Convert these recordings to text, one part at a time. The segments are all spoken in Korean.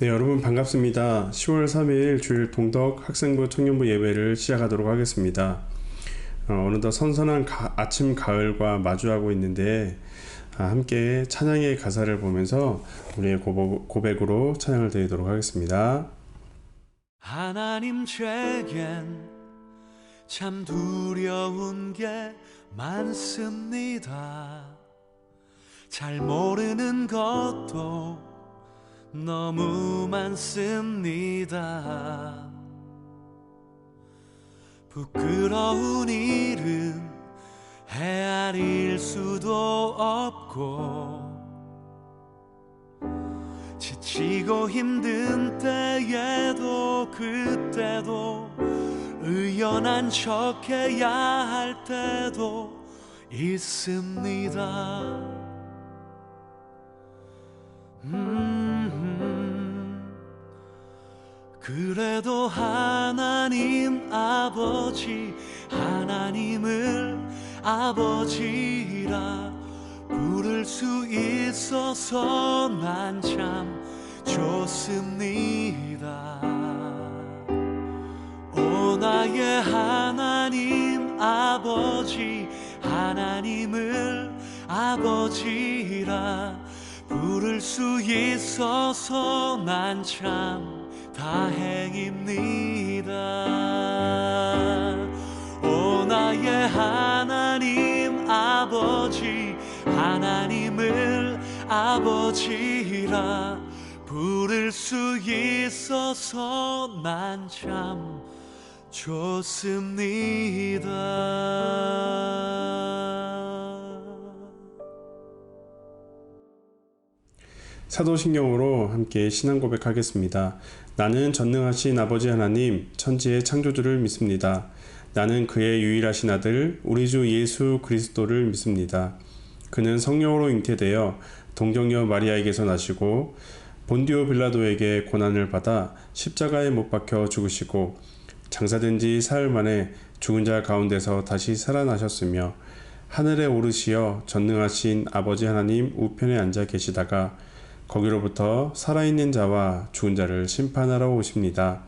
네, 여러분 반갑습니다. 10월 3일 주일 동덕 학생부 청년부 예배를 시작하도록 하겠습니다. 어느덧 선선한 아침 가을과 마주하고 있는데 함께 찬양의 가사를 보면서 우리의 고백으로 찬양을 드리도록 하겠습니다. 하나님 제겐 참 두려운 게 많습니다. 잘 모르는 것도 너무 많습니다. 부끄러운 일은 헤아릴 수도 없고 지치고 힘든 때에도 그때도 의연한 척해야 할 때도 있습니다. 그래도 하나님 아버지, 하나님을 아버지라 부를 수 있어서 난 참 좋습니다. 오 나의 하나님 아버지, 하나님을 아버지라 부를 수 있어서 난 참 다행입니다. 오 나의 하나님 아버지, 하나님을 아버지라 부를 수 있어서 난 참 좋습니다. 사도신경으로 함께 신앙 고백하겠습니다. 나는 전능하신 아버지 하나님, 천지의 창조주를 믿습니다. 나는 그의 유일하신 아들, 우리 주 예수 그리스도를 믿습니다. 그는 성령으로 잉태되어 동정녀 마리아에게서 나시고 본디오 빌라도에게 고난을 받아 십자가에 못 박혀 죽으시고 장사된 지 사흘 만에 죽은 자 가운데서 다시 살아나셨으며 하늘에 오르시어 전능하신 아버지 하나님 우편에 앉아 계시다가 거기로부터 살아있는 자와 죽은 자를 심판하러 오십니다.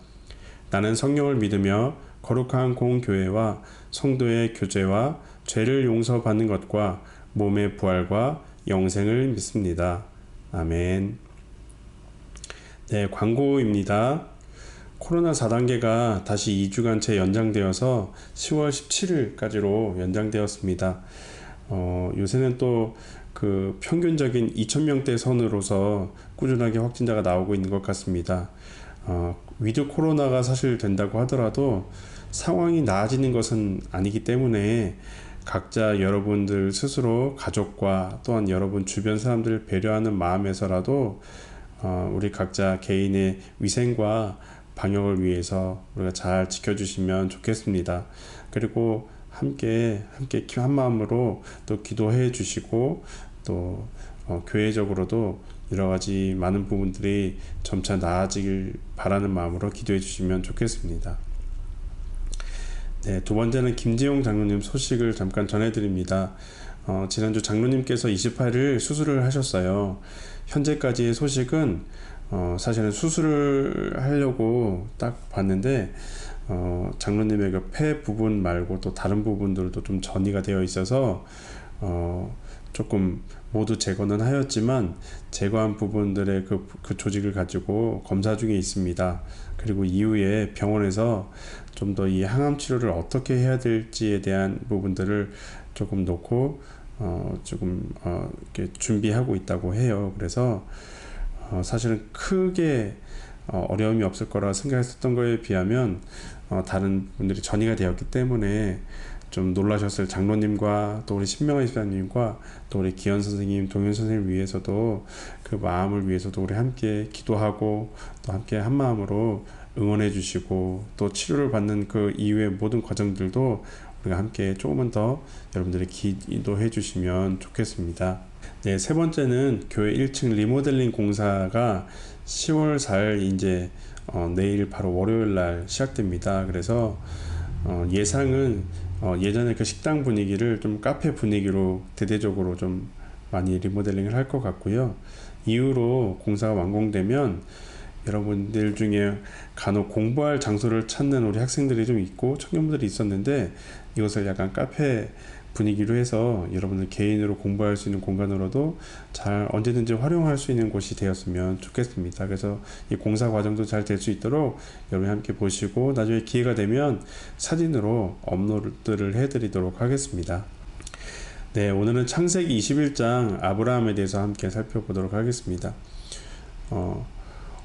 나는 성령을 믿으며 거룩한 공교회와 성도의 교제와 죄를 용서받는 것과 몸의 부활과 영생을 믿습니다. 아멘. 네, 광고입니다. 코로나 4단계가 다시 2주간 연장되어서 10월 17일까지로 연장되었습니다. 요새는 또 그 평균적인 2,000명대 선으로서 꾸준하게 확진자가 나오고 있는 것 같습니다. 위드 코로나가 사실 된다고 하더라도 상황이 나아지는 것은 아니기 때문에 각자 여러분들 스스로 가족과 또한 여러분 주변 사람들을 배려하는 마음에서라도 우리 각자 개인의 위생과 방역을 위해서 우리가 잘 지켜주시면 좋겠습니다. 그리고 함께 한 마음으로 또 기도해 주시고 또 교회적으로도 여러 가지 많은 부분들이 점차 나아지길 바라는 마음으로 기도해 주시면 좋겠습니다. 네, 두 번째는 김지용 장로님 소식을 잠깐 전해드립니다. 지난주 장로님께서 28일 수술을 하셨어요. 현재까지의 소식은 사실은 수술을 하려고 딱 봤는데 장로님의 그 폐 부분 말고 또 다른 부분들도 좀 전이가 되어 있어서 조금 모두 제거는 하였지만 제거한 부분들의 그 조직을 가지고 검사 중에 있습니다. 그리고 이후에 병원에서 좀 더 이 항암 치료를 어떻게 해야 될지에 대한 부분들을 조금 놓고 이렇게 준비하고 있다고 해요. 그래서 사실은 크게 어려움이 없을 거라 생각했었던 거에 비하면 다른 분들이 전이가 되었기 때문에 좀 놀라셨을 장로님과 또 우리 신명한 집사님과 또 우리 기현 선생님, 동현 선생님을 위해서도 그 마음을 위해서도 우리 함께 기도하고 또 함께 한 마음으로 응원해 주시고 또 치료를 받는 그 이후의 모든 과정들도 우리가 함께 조금만 더 여러분들이 기도해 주시면 좋겠습니다. 네, 세 번째는 교회 1층 리모델링 공사가 10월 4일 이제 내일 바로 월요일 날 시작됩니다. 그래서 예상은 예전에 그 식당 분위기를 좀 카페 분위기로 대대적으로 좀 많이 리모델링을 할 것 같고요. 이후로 공사가 완공되면 여러분들 중에 간혹 공부할 장소를 찾는 우리 학생들이 좀 있고 청년들이 있었는데, 이것을 약간 카페 분위기로 해서 여러분들 개인으로 공부할 수 있는 공간으로도 잘 언제든지 활용할 수 있는 곳이 되었으면 좋겠습니다. 그래서 이 공사 과정도 잘 될 수 있도록 여러분이 함께 보시고, 나중에 기회가 되면 사진으로 업로드를 해드리도록 하겠습니다. 네, 오늘은 창세기 21장 아브라함에 대해서 함께 살펴보도록 하겠습니다.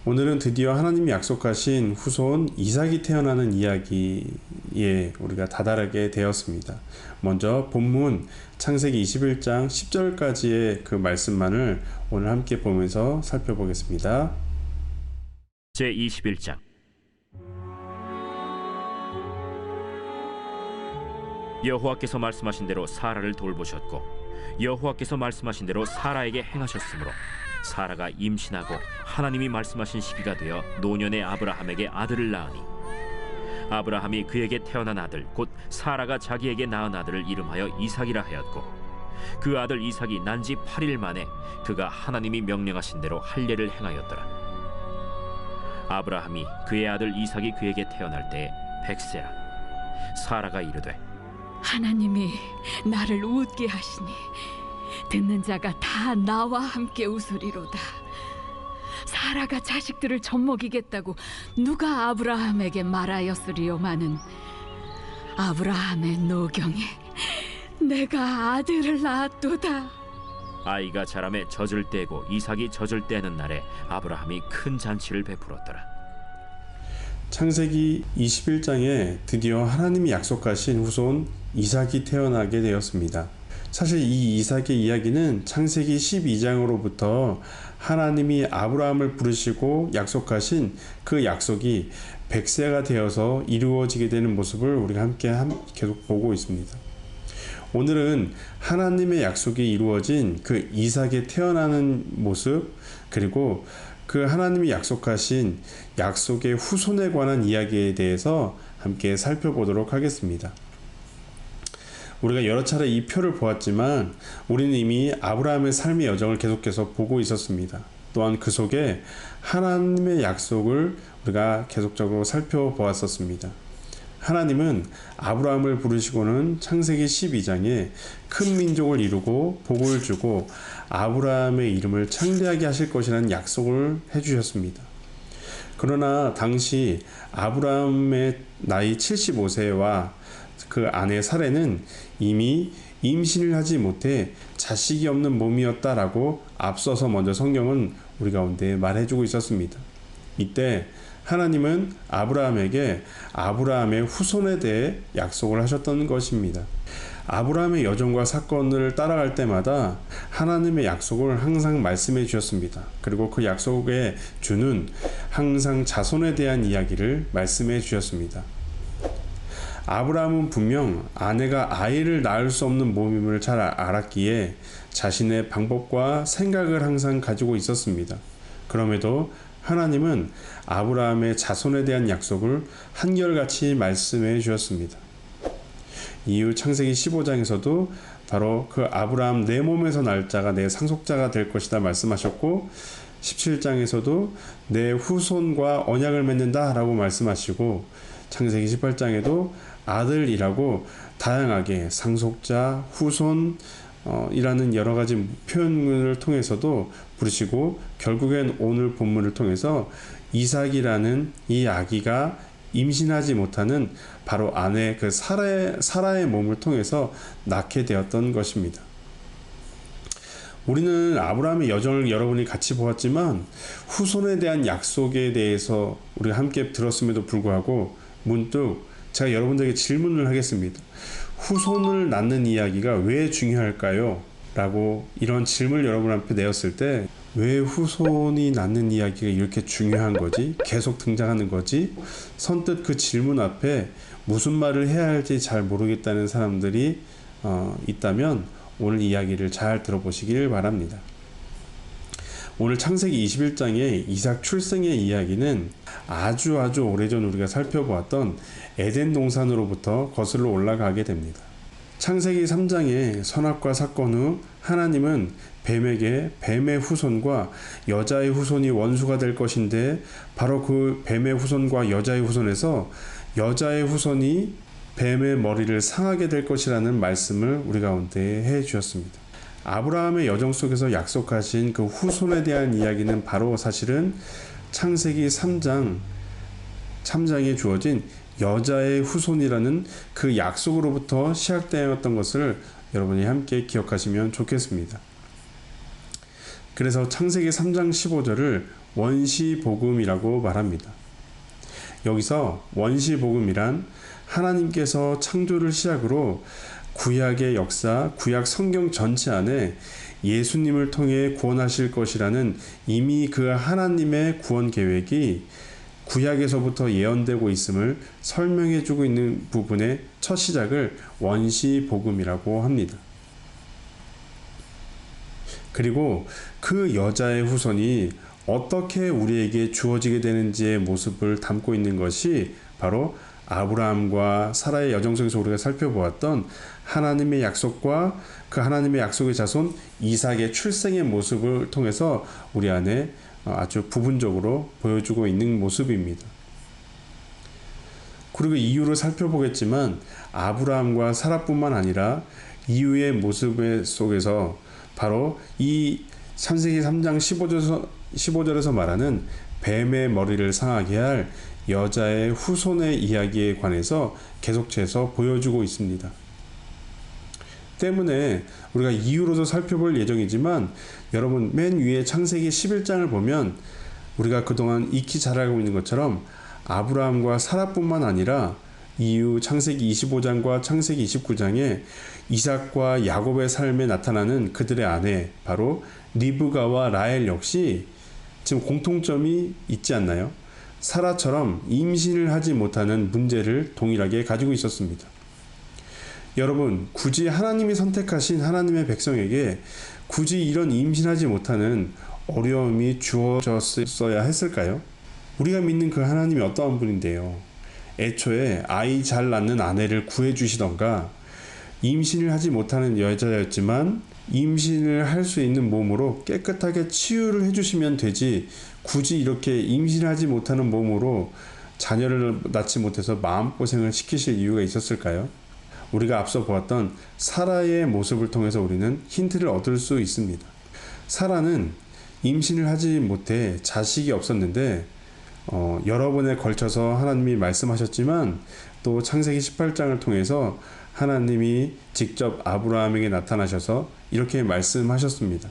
오늘은 드디어 하나님이 약속하신 후손 이삭이 태어나는 이야기에 우리가 다다르게 되었습니다. 먼저 본문 창세기 21장 10절까지의 그 말씀만을 오늘 함께 보면서 살펴보겠습니다. 제21장. 여호와께서 말씀하신 대로 사라를 돌보셨고, 여호와께서 말씀하신 대로 사라에게 행하셨으므로 사라가 임신하고 하나님이 말씀하신 시기가 되어 노년의 아브라함에게 아들을 낳으니, 아브라함이 그에게 태어난 아들 곧 사라가 자기에게 낳은 아들을 이름하여 이삭이라 하였고, 그 아들 이삭이 난 지 8일 만에 그가 하나님이 명령하신 대로 할례를 행하였더라. 아브라함이 그의 아들 이삭이 그에게 태어날 때에 100세라. 사라가 이르되, 하나님이 나를 웃게 하시니 듣는 자가 다 나와 함께 웃으리로다. 사라가 자식들을 젖먹이겠다고 누가 아브라함에게 말하였으리요마는 아브라함의 노경에 내가 아들을 낳았도다. 아이가 자라매 젖을 떼고 이삭이 젖을 떼는 날에 아브라함이 큰 잔치를 베풀었더라. 창세기 21장에 드디어 하나님이 약속하신 후손 이삭이 태어나게 되었습니다. 사실 이 이삭의 이야기는 창세기 12장으로부터 하나님이 아브라함을 부르시고 약속하신 그 약속이 100세가 되어서 이루어지게 되는 모습을 우리가 함께 계속 보고 있습니다. 오늘은 하나님의 약속이 이루어진 그 이삭이 태어나는 모습, 그리고 그 하나님이 약속하신 약속의 후손에 관한 이야기에 대해서 함께 살펴보도록 하겠습니다. 우리가 여러 차례 이 표를 보았지만 우리는 이미 아브라함의 삶의 여정을 계속해서 보고 있었습니다. 또한 그 속에 하나님의 약속을 우리가 계속적으로 살펴보았었습니다. 하나님은 아브라함을 부르시고는 창세기 12장에 큰 민족을 이루고 복을 주고 아브라함의 이름을 창대하게 하실 것이라는 약속을 해주셨습니다. 그러나 당시 아브라함의 나이 75세와 그 아내 사레는 이미 임신을 하지 못해 자식이 없는 몸이었다라고 앞서서 먼저 성경은 우리 가운데 말해주고 있었습니다. 이때 하나님은 아브라함에게 아브라함의 후손에 대해 약속을 하셨던 것입니다. 아브라함의 여정과 사건을 따라갈 때마다 하나님의 약속을 항상 말씀해 주셨습니다. 그리고 그 약속의 주는 항상 자손에 대한 이야기를 말씀해 주셨습니다. 아브라함은 분명 아내가 아이를 낳을 수 없는 몸임을 잘 알았기에 자신의 방법과 생각을 항상 가지고 있었습니다. 그럼에도 하나님은 아브라함의 자손에 대한 약속을 한결같이 말씀해 주었습니다. 이후 창세기 15장에서도 바로 그 아브라함 내 몸에서 날 자가 내 상속자가 될 것이다 말씀하셨고, 17장에서도 내 후손과 언약을 맺는다 라고 말씀하시고, 창세기 18장에도 아들이라고 다양하게 상속자, 후손 이라는 여러 가지 표현을 통해서도 부르시고, 결국엔 오늘 본문을 통해서 이삭이라는 이 아기가 임신하지 못하는 바로 아내 그 사라의 몸을 통해서 낳게 되었던 것입니다. 우리는 아브라함의 여정을 여러분이 같이 보았지만 후손에 대한 약속에 대해서 우리가 함께 들었음에도 불구하고 문득 제가 여러분들에게 질문을 하겠습니다. 후손을 낳는 이야기가 왜 중요할까요? 라고 이런 질문을 여러분 앞에 내었을 때 왜 후손이 낳는 이야기가 이렇게 중요한 거지? 계속 등장하는 거지? 선뜻 그 질문 앞에 무슨 말을 해야 할지 잘 모르겠다는 사람들이 있다면 오늘 이야기를 잘 들어보시길 바랍니다. 오늘 창세기 21장의 이삭 출생의 이야기는 아주 오래전 우리가 살펴보았던 에덴 동산으로부터 거슬러 올라가게 됩니다. 창세기 3장의 선악과 사건 후 하나님은 뱀에게 뱀의 후손과 여자의 후손이 원수가 될 것인데 바로 그 뱀의 후손과 여자의 후손에서 여자의 후손이 뱀의 머리를 상하게 될 것이라는 말씀을 우리 가운데 해 주셨습니다. 아브라함의 여정 속에서 약속하신 그 후손에 대한 이야기는 바로 사실은 창세기 3장에 주어진 여자의 후손이라는 그 약속으로부터 시작되었던 것을 여러분이 함께 기억하시면 좋겠습니다. 그래서 창세기 3장 15절을 원시복음이라고 말합니다. 여기서 원시복음이란 하나님께서 창조를 시작으로 구약의 역사, 구약 성경 전체 안에 예수님을 통해 구원하실 것이라는 이미 그 하나님의 구원 계획이 구약에서부터 예언되고 있음을 설명해 주고 있는 부분의 첫 시작을 원시복음이라고 합니다. 그리고 그 여자의 후손이 어떻게 우리에게 주어지게 되는지의 모습을 담고 있는 것이 바로 아브라함과 사라의 여정 속에서 우리가 살펴보았던 하나님의 약속과 그 하나님의 약속의 자손 이삭의 출생의 모습을 통해서 우리 안에 아주 부분적으로 보여주고 있는 모습입니다. 그리고 이유를 살펴보겠지만 아브라함과 사라뿐만 아니라 이후의 모습 속에서 바로 이 창세기 3장 15절에서 말하는 뱀의 머리를 상하게 할 여자의 후손의 이야기에 관해서 계속해서 보여주고 있습니다. 때문에 우리가 이유로도 살펴볼 예정이지만 여러분 맨 위에 창세기 11장을 보면 우리가 그동안 익히 잘 알고 있는 것처럼 아브라함과 사라뿐만 아니라 이후 창세기 25장과 창세기 29장에 이삭과 야곱의 삶에 나타나는 그들의 아내 바로 리브가와 라헬 역시 지금 공통점이 있지 않나요? 사라처럼 임신을 하지 못하는 문제를 동일하게 가지고 있었습니다. 여러분, 굳이 하나님이 선택하신 하나님의 백성에게 굳이 이런 임신하지 못하는 어려움이 주어졌어야 했을까요? 우리가 믿는 그 하나님이 어떠한 분인데요. 애초에 아이 잘 낳는 아내를 구해주시던가 임신을 하지 못하는 여자였지만 임신을 할 수 있는 몸으로 깨끗하게 치유를 해주시면 되지 굳이 이렇게 임신하지 못하는 몸으로 자녀를 낳지 못해서 마음고생을 시키실 이유가 있었을까요? 우리가 앞서 보았던 사라의 모습을 통해서 우리는 힌트를 얻을 수 있습니다. 사라는 임신을 하지 못해 자식이 없었는데 여러 번에 걸쳐서 하나님이 말씀하셨지만 또 창세기 18장을 통해서 하나님이 직접 아브라함에게 나타나셔서 이렇게 말씀하셨습니다.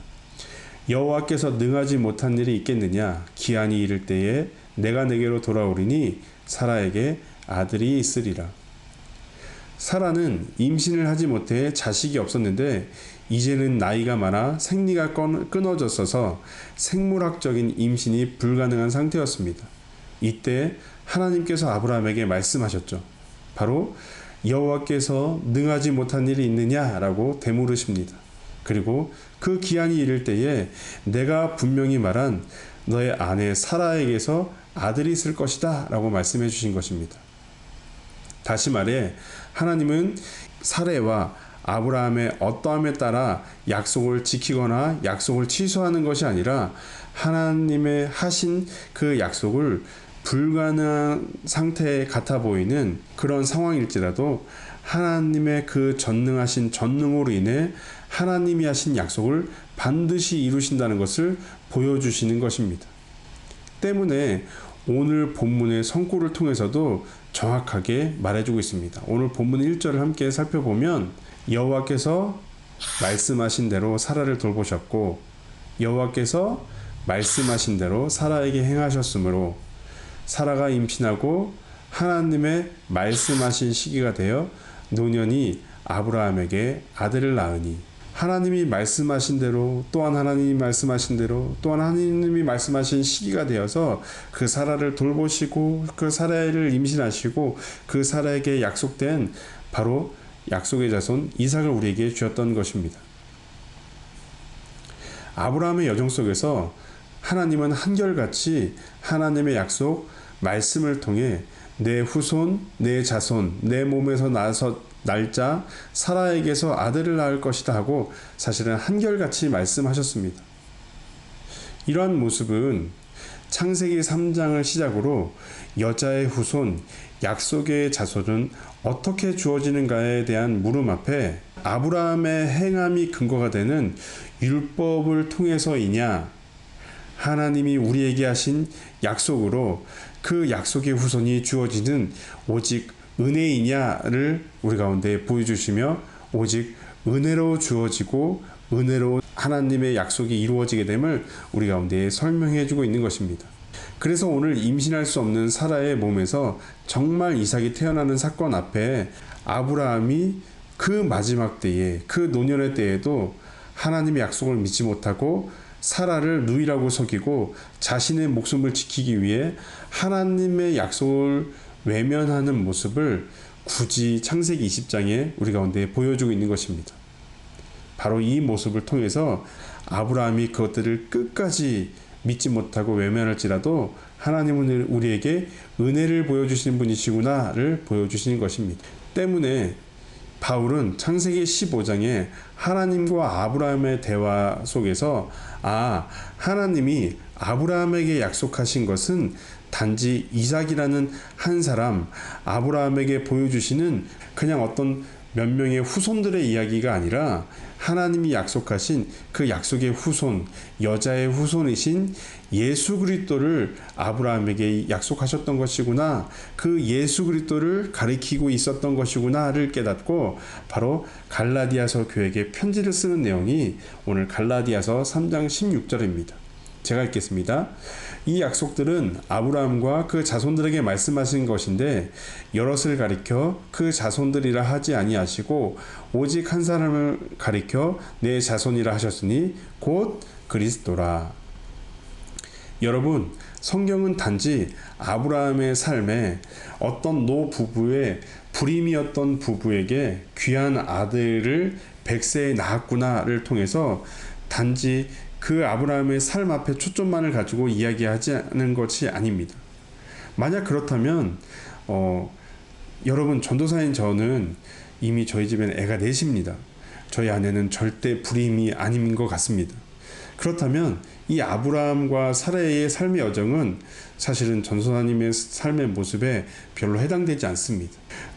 여호와께서 능하지 못한 일이 있겠느냐? 기한이 이를 때에 내가 내게로 돌아오리니 사라에게 아들이 있으리라. 사라는 임신을 하지 못해 자식이 없었는데 이제는 나이가 많아 생리가 끊어졌어서 생물학적인 임신이 불가능한 상태였습니다. 이때 하나님께서 아브라함에게 말씀하셨죠. 바로 여호와께서 능하지 못한 일이 있느냐라고 되물으십니다. 그리고 그 기한이 이를 때에 내가 분명히 말한 너의 아내 사라에게서 아들이 있을 것이다 라고 말씀해 주신 것입니다. 다시 말해 하나님은 사레와 아브라함의 어떠함에 따라 약속을 지키거나 약속을 취소하는 것이 아니라 하나님의 하신 그 약속을 불가능한 상태 같아 보이는 그런 상황일지라도 하나님의 그 전능하신 전능으로 인해 하나님이 하신 약속을 반드시 이루신다는 것을 보여주시는 것입니다. 때문에 오늘 본문의 성구를 통해서도 정확하게 말해주고 있습니다. 오늘 본문 1절을 함께 살펴보면 여호와께서 말씀하신 대로 사라를 돌보셨고 여호와께서 말씀하신 대로 사라에게 행하셨으므로 사라가 임신하고 하나님의 말씀하신 시기가 되어 노년이 아브라함에게 아들을 낳으니 하나님이 말씀하신 대로 또한 하나님이 말씀하신 대로 또한 하나님이 말씀하신 시기가 되어서 그 사라를 돌보시고 그 사라를 임신하시고 그 사라에게 약속된 바로 약속의 자손 이삭을 우리에게 주었던 것입니다. 아브라함의 여정 속에서 하나님은 한결같이 하나님의 약속 말씀을 통해 내 후손, 내 자손, 내 몸에서 나서 날짜 사라에게서 아들을 낳을 것이다 하고 사실은 한결같이 말씀하셨습니다. 이러한 모습은 창세기 3장을 시작으로 여자의 후손, 약속의 자손은 어떻게 주어지는가에 대한 물음 앞에 아브라함의 행함이 근거가 되는 율법을 통해서이냐, 하나님이 우리에게 하신 약속으로 그 약속의 후손이 주어지는 오직 은혜이냐를 우리 가운데 보여주시며, 오직 은혜로 주어지고 은혜로 하나님의 약속이 이루어지게 됨을 우리 가운데 설명해 주고 있는 것입니다. 그래서 오늘 임신할 수 없는 사라의 몸에서 정말 이삭이 태어나는 사건 앞에 아브라함이 그 마지막 때에, 그 노년의 때에도 하나님의 약속을 믿지 못하고 사라를 누이라고 속이고 자신의 목숨을 지키기 위해 하나님의 약속을 외면하는 모습을 굳이 창세기 20장에 우리 가운데 보여주고 있는 것입니다. 바로 이 모습을 통해서 아브라함이 그것들을 끝까지 믿지 못하고 외면할지라도 하나님은 우리에게 은혜를 보여주시는 분이시구나를 보여주시는 것입니다. 때문에 바울은 창세기 15장에 하나님과 아브라함의 대화 속에서 하나님이 아브라함에게 약속하신 것은 단지 이삭이라는 한 사람, 아브라함에게 보여주시는 그냥 어떤 몇 명의 후손들의 이야기가 아니라 하나님이 약속하신 그 약속의 후손, 여자의 후손이신 예수 그리스도를 아브라함에게 약속하셨던 것이구나, 그 예수 그리스도를 가리키고 있었던 것이구나를 깨닫고 바로 갈라디아서 교회에게 편지를 쓰는 내용이 오늘 갈라디아서 3장 16절입니다. 제가 읽겠습니다. 이 약속들은 아브라함과 그 자손들에게 말씀하신 것인데 여럿을 가리켜 그 자손들이라 하지 아니하시고 오직 한 사람을 가리켜 내 자손이라 하셨으니 곧 그리스도라. 여러분, 성경은 단지 아브라함의 삶에 어떤 노부부의 불임이었던 부부에게 귀한 아들을 100세에 낳았구나를 통해서 단지 그 아브라함의 삶 앞에 초점만을 가지고 이야기하지 것이 아닙니다. 만약 그렇다면 여러분, 전도사인 저는 이미 저희 집에는 애가 넷입니다. 저희 아내는 절대 불임이 아닌 것 같습니다. 그렇다면 이 아브라함과 사라의 삶의 여정은 사실은 전도사님의 삶의 모습에 별로 해당되지 않습니다.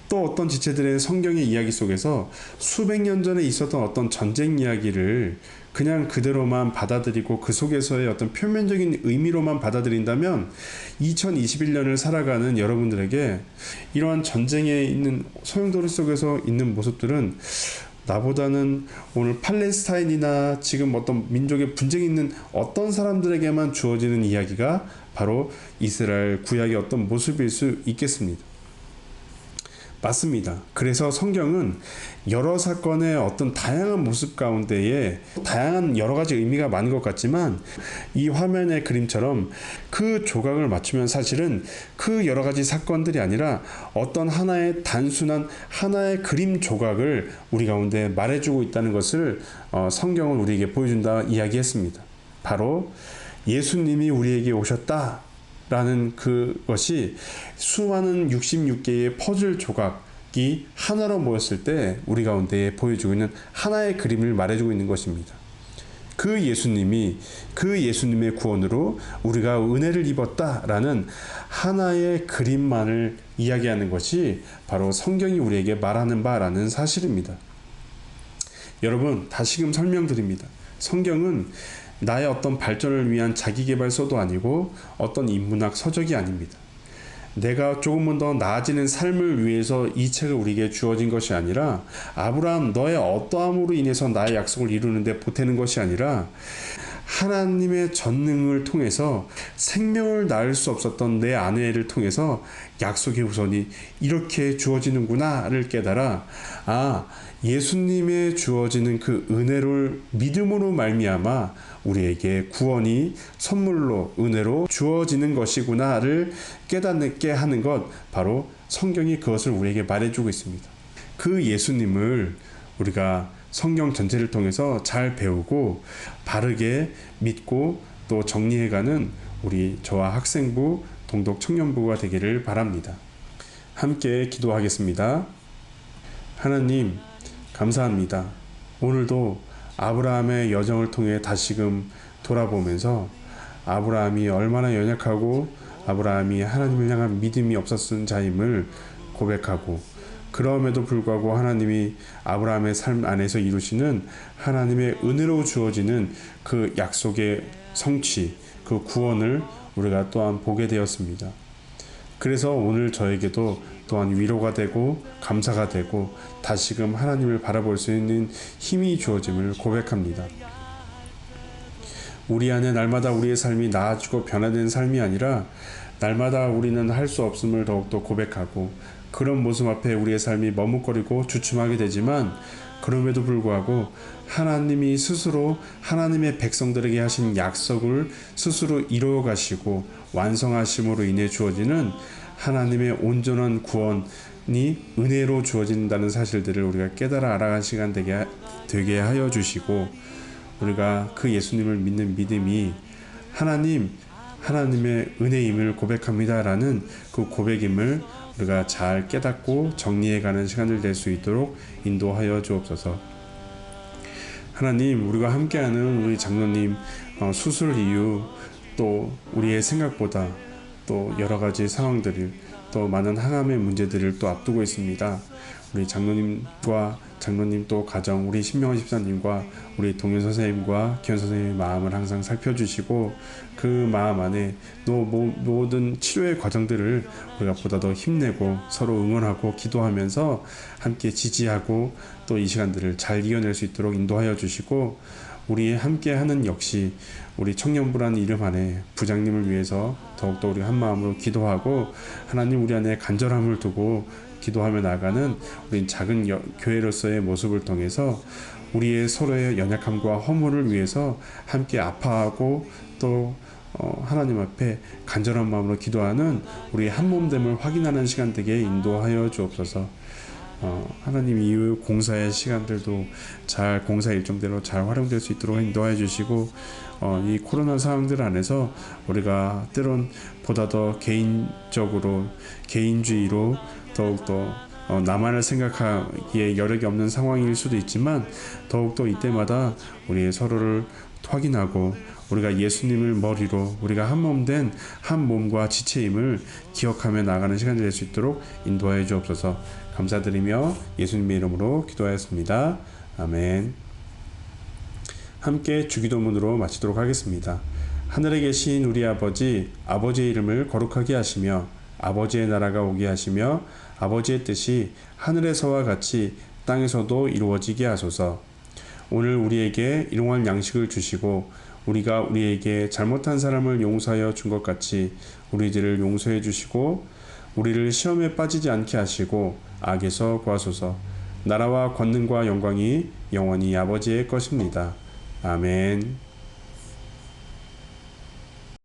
또 어떤 지체들의 성경의 이야기 속에서 수백 년 전에 있었던 어떤 전쟁 이야기를 그냥 그대로만 받아들이고 그 속에서의 어떤 표면적인 의미로만 받아들인다면 2021년을 살아가는 여러분들에게 이러한 전쟁에 있는 소용돌이 속에서 있는 모습들은 나보다는 오늘 팔레스타인이나 지금 어떤 민족의 분쟁이 있는 어떤 사람들에게만 주어지는 이야기가 바로 이스라엘 구약의 어떤 모습일 수 있겠습니다. 맞습니다. 그래서 성경은 여러 사건의 어떤 다양한 모습 가운데에 다양한 여러 가지 의미가 많은 것 같지만 이 화면의 그림처럼 그 조각을 맞추면 사실은 그 여러 가지 사건들이 아니라 어떤 하나의 단순한 하나의 그림 조각을 우리 가운데 말해주고 있다는 것을 성경은 우리에게 보여준다 이야기했습니다. 바로 예수님이 우리에게 오셨다 라는 그것이 수많은 66개의 퍼즐 조각이 하나로 모였을 때 우리 가운데 보여주고 있는 하나의 그림을 말해주고 있는 것입니다. 그 예수님이 그 예수님의 구원으로 우리가 은혜를 입었다라는 하나의 그림만을 이야기하는 것이 바로 성경이 우리에게 말하는 바라는 사실입니다. 여러분, 다시금 설명드립니다. 성경은 나의 어떤 발전을 위한 자기계발서도 아니고 어떤 인문학 서적이 아닙니다. 내가 조금은 더 나아지는 삶을 위해서 이 책을 우리에게 주어진 것이 아니라 아브라함 너의 어떠함으로 인해서 나의 약속을 이루는데 보태는 것이 아니라 하나님의 전능을 통해서 생명을 낳을 수 없었던 내 아내를 통해서 약속의 후손이 이렇게 주어지는구나를 깨달아 예수님의 주어지는 그 은혜를 믿음으로 말미암아 우리에게 구원이 선물로 은혜로 주어지는 것이구나를 깨닫게 하는 것, 바로 성경이 그것을 우리에게 말해주고 있습니다. 그 예수님을 우리가 성경 전체를 통해서 잘 배우고 바르게 믿고 또 정리해가는 우리 저와 학생부, 동독 청년부가 되기를 바랍니다. 함께 기도하겠습니다. 하나님 감사합니다. 오늘도 아브라함의 여정을 통해 다시금 돌아보면서 아브라함이 얼마나 연약하고 아브라함이 하나님을 향한 믿음이 없었던 자임을 고백하고, 그럼에도 불구하고 하나님이 아브라함의 삶 안에서 이루시는 하나님의 은혜로 주어지는 그 약속의 성취, 그 구원을 우리가 또한 보게 되었습니다. 그래서 오늘 저에게도 또한 위로가 되고 감사가 되고 다시금 하나님을 바라볼 수 있는 힘이 주어짐을 고백합니다. 우리 안에 날마다 우리의 삶이 나아지고 변화되는 삶이 아니라 날마다 우리는 할 수 없음을 더욱더 고백하고, 그런 모습 앞에 우리의 삶이 머뭇거리고 주춤하게 되지만, 그럼에도 불구하고 하나님이 스스로 하나님의 백성들에게 하신 약속을 스스로 이루어 가시고 완성하심으로 인해 주어지는 하나님의 온전한 구원이 은혜로 주어진다는 사실들을 우리가 깨달아 알아가는 시간 되게 하여 주시고, 우리가 그 예수님을 믿는 믿음이 하나님의 은혜임을 고백합니다 라는 그 고백임을 우리가 잘 깨닫고 정리해가는 시간을 될 수 있도록 인도하여 주옵소서. 하나님, 우리가 함께하는 우리 장로님 수술 이후 또 우리의 생각보다 또 여러가지 상황들을, 또 많은 항암의 문제들을 또 앞두고 있습니다. 우리 장로님과 장로님 또 가정, 우리 신명원 집사님과 우리 동현 선생님과 기현 선생님의 마음을 항상 살펴주시고, 그 마음 안에 또 모든 치료의 과정들을 우리가 보다 더 힘내고 서로 응원하고 기도하면서 함께 지지하고 또 이 시간들을 잘 이겨낼 수 있도록 인도하여 주시고, 우리 함께하는 역시 우리 청년부라는 이름 안에 부장님을 위해서 더욱더 우리 한 마음으로 기도하고, 하나님 우리 안에 간절함을 두고 기도하며 나아가는 우리 작은 교회로서의 모습을 통해서 우리의 서로의 연약함과 허물을 위해서 함께 아파하고 또 하나님 앞에 간절한 마음으로 기도하는 우리의 한몸됨을 확인하는 시간 되게 인도하여 주옵소서. 하나님 이후 공사의 시간들도 잘, 공사 일정대로 잘 활용될 수 있도록 인도해 주시고, 이 코로나 상황들 안에서 우리가 때론 보다 더 개인적으로, 개인주의로 더욱더 나만을 생각하기에 여력이 없는 상황일 수도 있지만, 더욱더 이때마다 우리의 서로를 확인하고 우리가 예수님을 머리로 우리가 한 몸 된 한 몸과 지체임을 기억하며 나가는 시간이 될 수 있도록 인도하여 주옵소서. 감사드리며 예수님의 이름으로 기도하였습니다. 아멘. 함께 주기도문으로 마치도록 하겠습니다. 하늘에 계신 우리 아버지, 아버지의 이름을 거룩하게 하시며 아버지의 나라가 오게 하시며 아버지의 뜻이 하늘에서와 같이 땅에서도 이루어지게 하소서. 오늘 우리에게 일용할 양식을 주시고 우리가 우리에게 잘못한 사람을 용서하여 준 것 같이 우리들을 용서해 주시고 우리를 시험에 빠지지 않게 하시고 악에서 구하소서. 나라와 권능과 영광이 영원히 아버지의 것입니다. 아멘.